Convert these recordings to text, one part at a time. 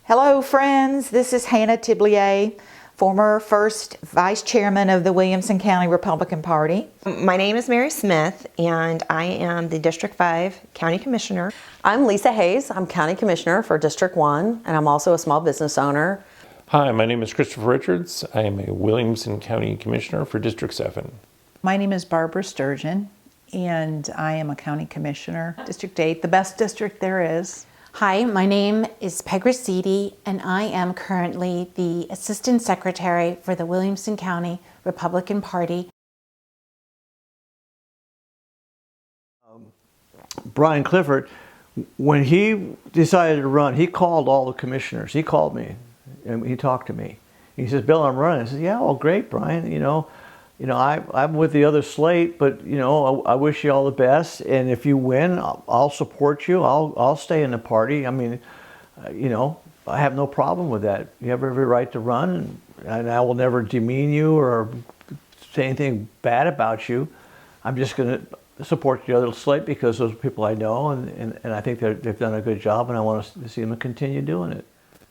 Hello friends, this is Hannah Tiblier, former first vice chairman of the Williamson County Republican Party. My name is Mary Smith and I am the District 5 County Commissioner. I'm Lisa Hayes. I'm County Commissioner for District 1 and I'm also a small business owner. Hi, my name is Christopher Richards. I am a Williamson County Commissioner for District 7. My name is Barbara Sturgeon and I am a County Commissioner, District 8, the best district there is. Hi, my name is Peg Raciti, and I am currently the Assistant Secretary for the Williamson County Republican Party. Brian Clifford, when he decided to run, he called all the commissioners. He called me and he talked to me. He says, "Bill, I'm running." I said, "Yeah, well, great, Brian. I'm with the other slate, but I wish you all the best. And if you win, I'll support you. I'll stay in the party. I mean, I have no problem with that. You have every right to run, and I will never demean you or say anything bad about you. I'm just going to support the other slate because those are people I know, and I think they've done a good job, and I want to see them continue doing it."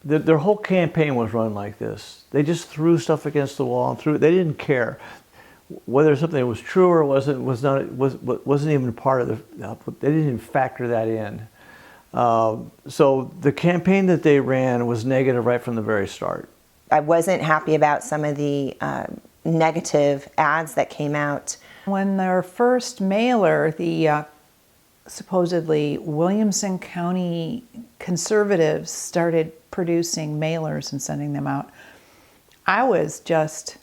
Their whole campaign was run like this. They just threw stuff against the wall and they didn't care whether something was true or wasn't even part of they didn't even factor that in. So the campaign that they ran was negative right from the very start. I wasn't happy about some of the negative ads that came out. When their first mailer, the supposedly Williamson County conservatives started producing mailers and sending them out, I was just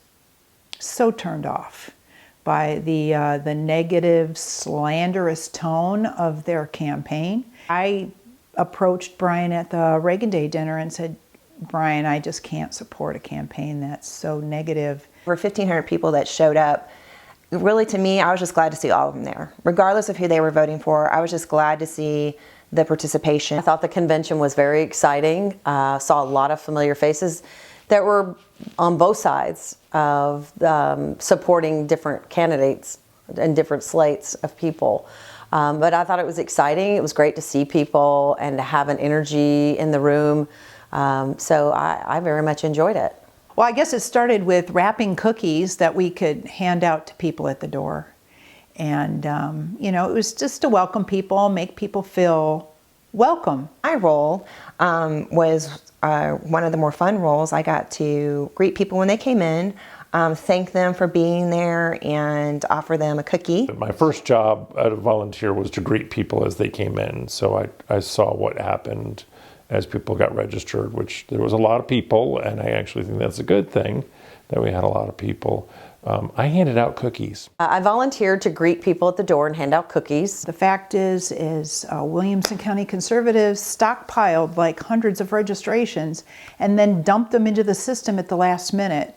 so turned off by the negative, slanderous tone of their campaign. I approached Brian at the Reagan Day dinner and said, "Brian, I just can't support a campaign that's so negative." Over 1,500 people that showed up. Really, to me, I was just glad to see all of them there. Regardless of who they were voting for, I was just glad to see the participation. I thought the convention was very exciting. Saw a lot of familiar faces that were on both sides of supporting different candidates and different slates of people. But I thought it was exciting. It was great to see people and to have an energy in the room. So I very much enjoyed it. Well, I guess it started with wrapping cookies that we could hand out to people at the door. And, it was just to welcome people, make people feel welcome. My role was one of the more fun roles. I got to greet people when they came in, thank them for being there, and offer them a cookie. My first job as a volunteer was to greet people as they came in. So I saw what happened as people got registered, which there was a lot of people, and I actually think that's a good thing that we had a lot of people. I handed out cookies. I volunteered to greet people at the door and hand out cookies. The fact is Williamson County conservatives stockpiled like hundreds of registrations and then dumped them into the system at the last minute.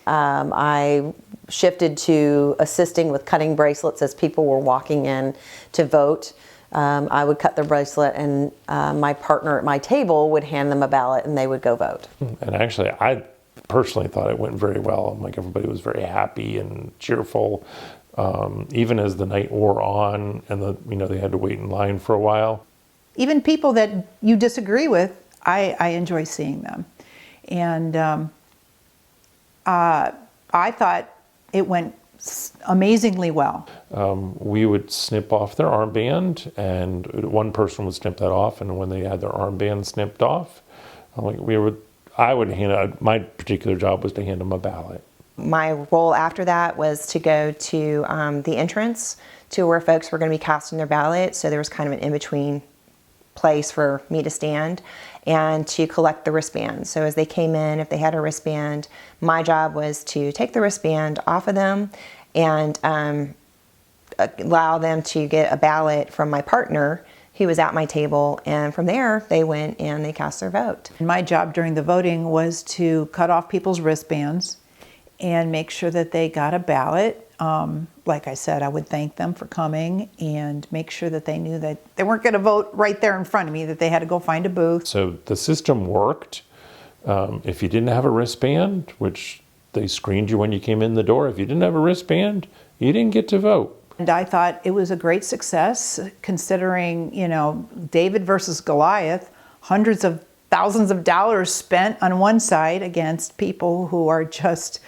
I shifted to assisting with cutting bracelets as people were walking in to vote. I would cut their bracelet and my partner at my table would hand them a ballot and they would go vote. And actually, I personally thought it went very well. Like, everybody was very happy and cheerful, even as the night wore on and they had to wait in line for a while. Even people that you disagree with, I enjoy seeing them. And I thought it went amazingly well. We would snip off their armband, and one person would snip that off, and when they had their armband snipped off, I would hand out, my particular job was to hand them a ballot. My role after that was to go to the entrance to where folks were going to be casting their ballot. So there was kind of an in-between place for me to stand and to collect the wristband. So as they came in, if they had a wristband, my job was to take the wristband off of them and allow them to get a ballot from my partner who was at my table, and from there they went and they cast their vote. My job during the voting was to cut off people's wristbands and make sure that they got a ballot. Like I said, I would thank them for coming and make sure that they knew that they weren't going to vote right there in front of me, that they had to go find a booth. So the system worked. If you didn't have a wristband, which they screened you when you came in the door, if you didn't have a wristband, you didn't get to vote. And I thought it was a great success considering, David versus Goliath, hundreds of thousands of dollars spent on one side against people who are just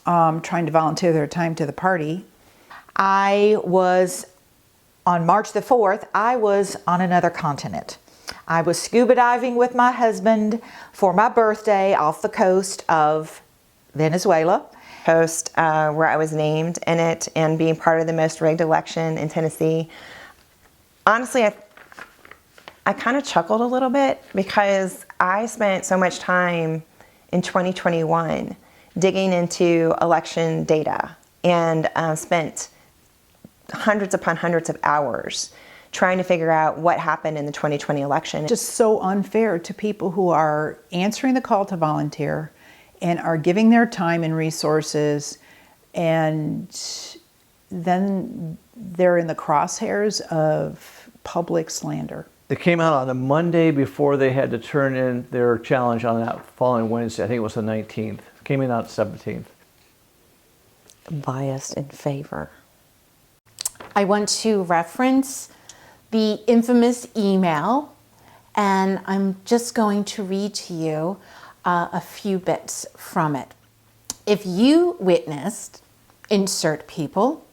trying to volunteer their time to the party. I was, on March the 4th, I was on another continent. I was scuba diving with my husband for my birthday off the coast of Venezuela. Post where I was named in it and being part of the most rigged election in Tennessee. Honestly, I kind of chuckled a little bit because I spent so much time in 2021 digging into election data and spent hundreds upon hundreds of hours trying to figure out what happened in the 2020 election. Just so unfair to people who are answering the call to volunteer and are giving their time and resources, and then they're in the crosshairs of public slander. It came out on the Monday before they had to turn in their challenge on that following Wednesday. I think it was the 19th. It came in out 17th. Biased in favor. I want to reference the infamous email, and I'm just going to read to you a few bits from it. If you witnessed, insert people,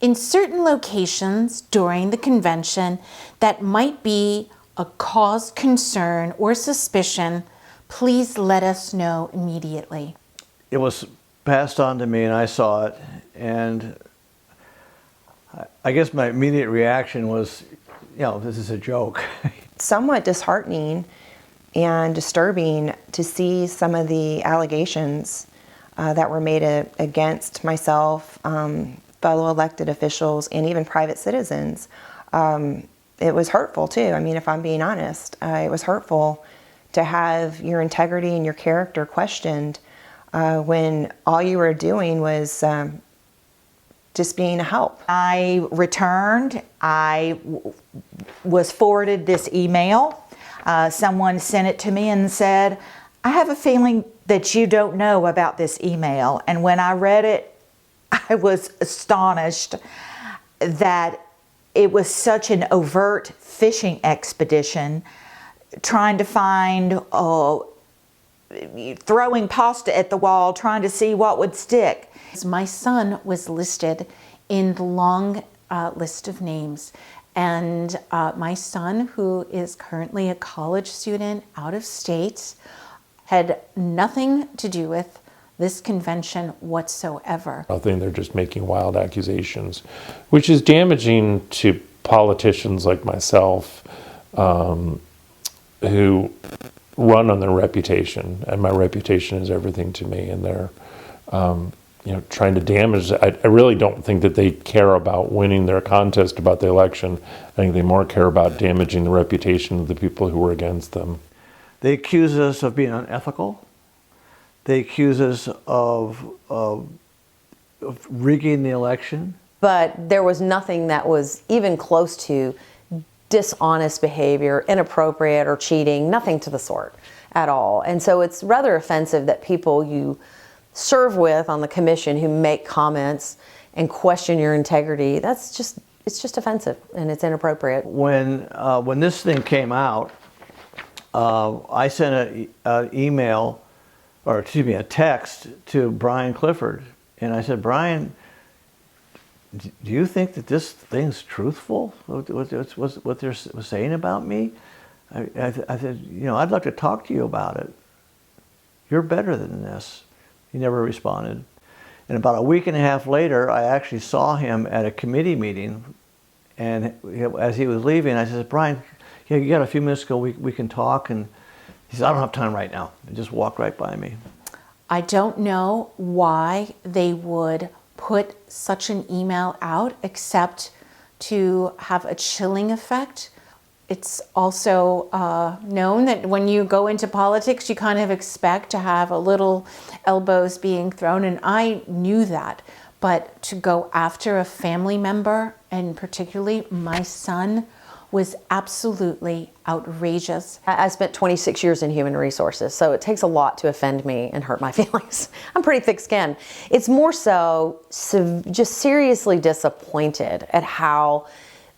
in certain locations during the convention that might be a cause concern or suspicion, please let us know immediately. It was passed on to me and I saw it, and I guess my immediate reaction was, this is a joke. Somewhat disheartening and disturbing to see some of the allegations that were made against myself, fellow elected officials, and even private citizens. It was hurtful too. I mean, if I'm being honest, it was hurtful to have your integrity and your character questioned when all you were doing was just being a help. I returned. I was forwarded this email. Someone sent it to me and said, I have a feeling that you don't know about this email. And when I read it, I was astonished that it was such an overt fishing expedition, trying to find, throwing pasta at the wall, trying to see what would stick. My son was listed in the long list of names, and my son, who is currently a college student out of state, had nothing to do with this convention whatsoever. I think they're just making wild accusations, which is damaging to politicians like myself, who run on their reputation, and my reputation is everything to me, and they're trying to damage. I really don't think that they care about winning their contest about the election. I think they more care about damaging the reputation of the people who were against them. They accuse us of being unethical. They accuse us of rigging the election. But there was nothing that was even close to dishonest behavior, inappropriate or cheating, nothing to the sort at all. And so it's rather offensive that people you serve with on the commission who make comments and question your integrity, it's just offensive and it's inappropriate. When this thing came out, I sent a text to Brian Clifford, and I said, Brian, do you think that this thing's truthful? What they're saying about me? I said, I'd like to talk to you about it. You're better than this. He never responded. And about a week and a half later, I actually saw him at a committee meeting, and as he was leaving, I said, Brian, you got a few minutes ago, we can talk? And he said, I don't have time right now. And just walked right by me. I don't know why they would put such an email out except to have a chilling effect. It's also known that when you go into politics, you kind of expect to have a little elbows being thrown, and I knew that. But to go after a family member, and particularly my son, was absolutely outrageous. I spent 26 years in human resources, so it takes a lot to offend me and hurt my feelings. I'm pretty thick-skinned. It's more so just seriously disappointed at how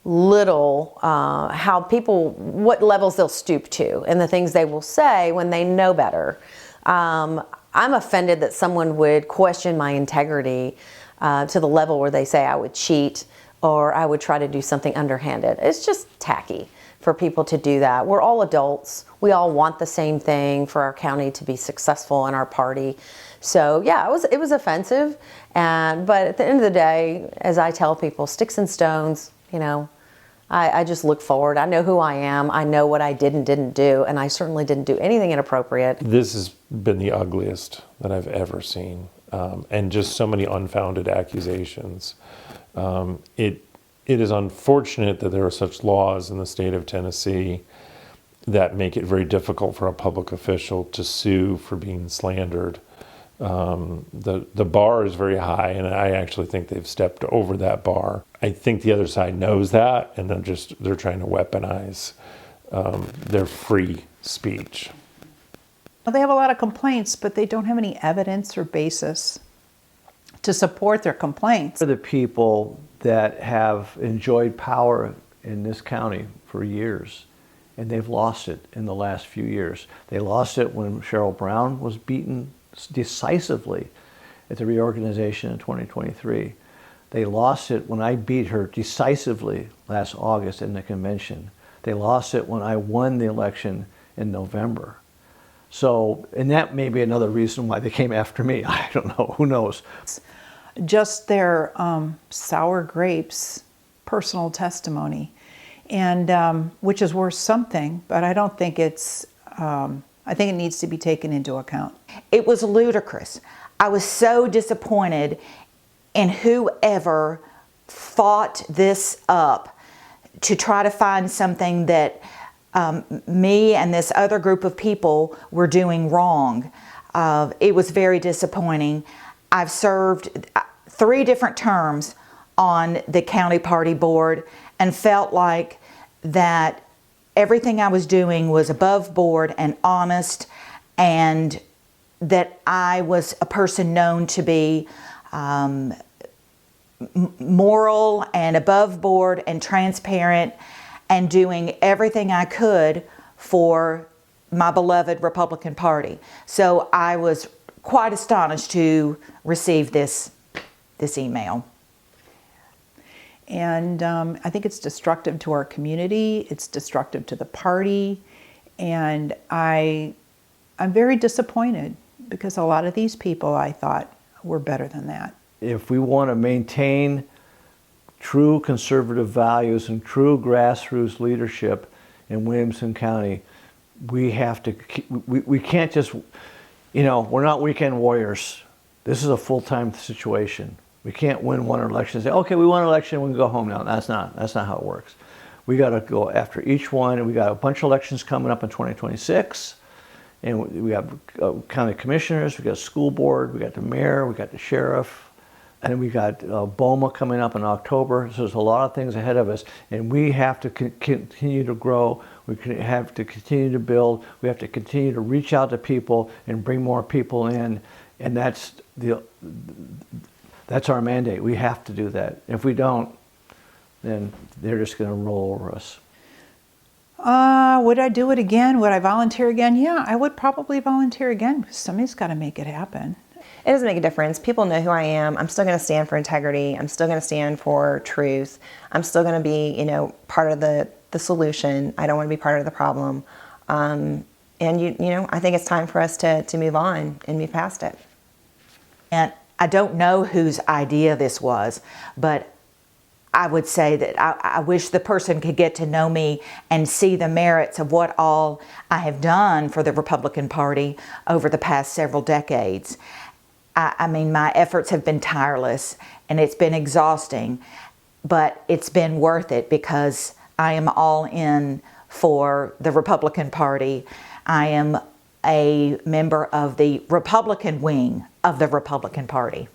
little how people, what levels they'll stoop to and the things they will say when they know better. I'm offended that someone would question my integrity to the level where they say I would cheat or I would try to do something underhanded. It's just tacky for people to do that. We're all adults. We all want the same thing for our county to be successful and our party. So yeah, it was offensive. But at the end of the day, as I tell people, sticks and stones, you know, I just look forward. I know who I am. I know what I did and didn't do. And I certainly didn't do anything inappropriate. This has been the ugliest that I've ever seen. And just so many unfounded accusations. It is unfortunate that there are such laws in the state of Tennessee that make it very difficult for a public official to sue for being slandered. The bar is very high, and I actually think they've stepped over that bar. I think the other side knows that, and they're trying to weaponize their free speech. Well, they have a lot of complaints, but they don't have any evidence or basis to support their complaints. For the people that have enjoyed power in this county for years, and they've lost it in the last few years. They lost it when Cheryl Brown was beaten decisively at the reorganization in 2023. They lost it when I beat her decisively last August in the convention. They lost it when I won the election in November. So, and that may be another reason why they came after me. I don't know, who knows? Just their sour grapes personal testimony, and which is worth something, but I don't think it's, I think it needs to be taken into account. It was ludicrous. I was so disappointed in whoever fought this up to try to find something that me and this other group of people were doing wrong. It was very disappointing. I've served 3 different terms on the county party board and felt like that everything I was doing was above board and honest, and that I was a person known to be moral and above board and transparent and doing everything I could for my beloved Republican Party. So I was quite astonished to receive this email. And I think it's destructive to our community, it's destructive to the party, and I'm very disappointed because a lot of these people I thought were better than that. If we want to maintain true conservative values and true grassroots leadership in Williamson County, we have to, we can't just, you know, we're not weekend warriors. This is a full-time situation. We can't win one election and say, okay, we won an election, we can go home now. That's not how it works. We got to go after each one, and we got a bunch of elections coming up in 2026, and we have county commissioners, we got a school board, we got the mayor, we got the sheriff, and we got BOMA coming up in October. So there's a lot of things ahead of us, and we have to continue to grow. We have to continue to build. We have to continue to reach out to people and bring more people in, and that's our mandate. We have to do that. If we don't, then they're just going to roll over us. Would I do it again? Would I volunteer again? Yeah, I would probably volunteer again because somebody's got to make it happen. It doesn't make a difference. People know who I am. I'm still going to stand for integrity. I'm still going to stand for truth. I'm still going to be, you know, part of the solution. I don't want to be part of the problem. And you know, I think it's time for us to move on and move past it. And I don't know whose idea this was, but I would say that I wish the person could get to know me and see the merits of what all I have done for the Republican Party over the past several decades. I mean, my efforts have been tireless and it's been exhausting, but it's been worth it because I am all in for the Republican Party. I am a member of the Republican wing of the Republican Party.